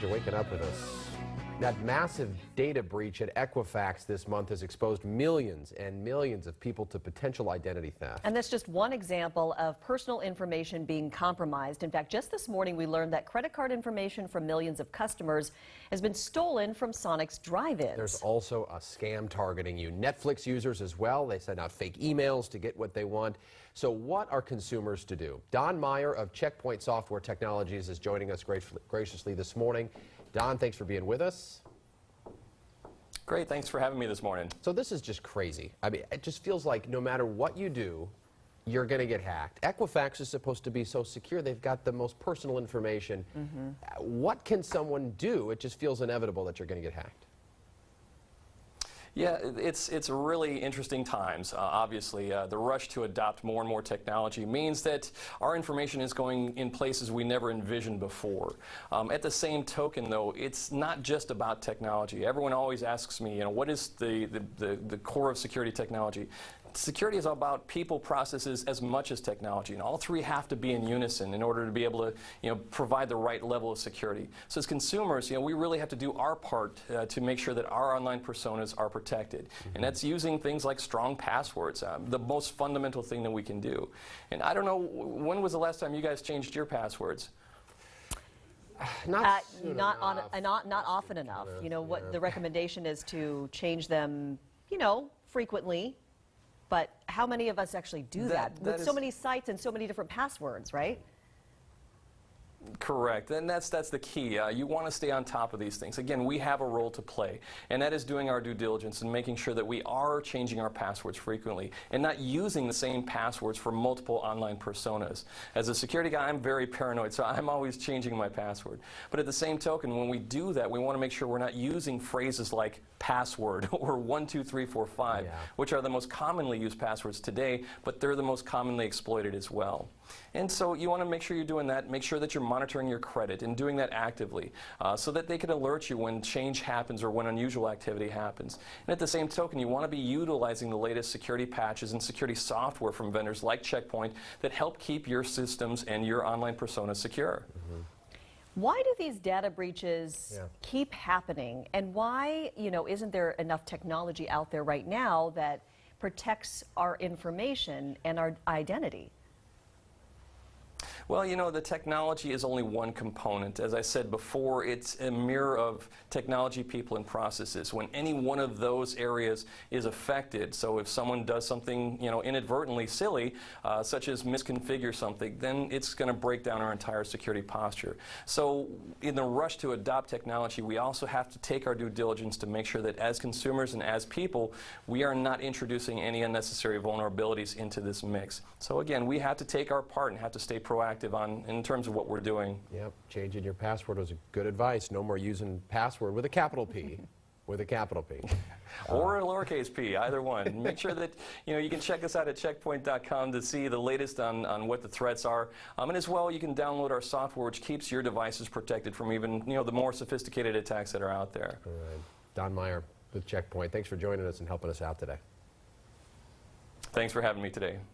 You're waking up with us. That massive data breach at Equifax this month has exposed millions and millions of people to potential identity theft. And that's just one example of personal information being compromised. In fact, just this morning we learned that credit card information from millions of customers has been stolen from Sonic's drive-ins. There's also a scam targeting you. Netflix users as well. They send out fake emails to get what they want. So what are consumers to do? Don Meyer of Checkpoint Software Technologies is joining us graciously this morning. Don, thanks for being with us. Great, thanks for having me this morning. So this is just crazy. I mean, it just feels like no matter what you do, you're going to get hacked. Equifax is supposed to be so secure. They've got the most personal information. What can someone do? It just feels inevitable that you're going to get hacked. Yeah, it's really interesting times. Obviously, the rush to adopt more and more technology means that our information is going in places we never envisioned before. At the same token, though, it's not just about technology. Everyone always asks me, what is the core of security technology? Security is about people, processes, as much as technology, and all three have to be in unison in order to be able to, provide the right level of security. So as consumers, we really have to do our part to make sure that our online personas are protected, and that's using things like strong passwords, the most fundamental thing that we can do. And I don't know, when was the last time you guys changed your passwords? Not often enough. What the recommendation is to change them, frequently. But how many of us actually do that with so many sites and so many different passwords, right? Correct, and that's the key. You want to stay on top of these things. Again, we have a role to play, and that is doing our due diligence and making sure that we are changing our passwords frequently and not using the same passwords for multiple online personas. As a security guy, I'm very paranoid, so I'm always changing my password. But at the same token, when we do that, we want to make sure we're not using phrases like password or 12345, which are the most commonly used passwords today, but they're the most commonly exploited as well. And so you want to make sure you're doing that, make sure that you're monitoring your credit and doing that actively so that they can alert you when change happens or when unusual activity happens. And at the same token, you want to be utilizing the latest security patches and security software from vendors like Checkpoint that help keep your systems and your online persona secure. Why do these data breaches keep happening? And why, isn't there enough technology out there right now that protects our information and our identity? Well, the technology is only one component. As I said before, it's a mirror of technology, people, and processes. When any one of those areas is affected, so if someone does something, inadvertently silly, such as misconfigure something, then it's going to break down our entire security posture. So in the rush to adopt technology, we also have to take our due diligence to make sure that as consumers and as people, we are not introducing any unnecessary vulnerabilities into this mix. So again, we have to take our part and have to stay proactive in terms of what we're doing. Yep, changing your password was good advice. No more using password with a capital P. With a capital P. Or a lowercase p, either one. Make sure that you can check us out at checkpoint.com to see the latest on what the threats are. And as well, you can download our software, which keeps your devices protected from even the more sophisticated attacks that are out there. All right. Don Meyer with Checkpoint. Thanks for joining us and helping us out today. Thanks for having me today.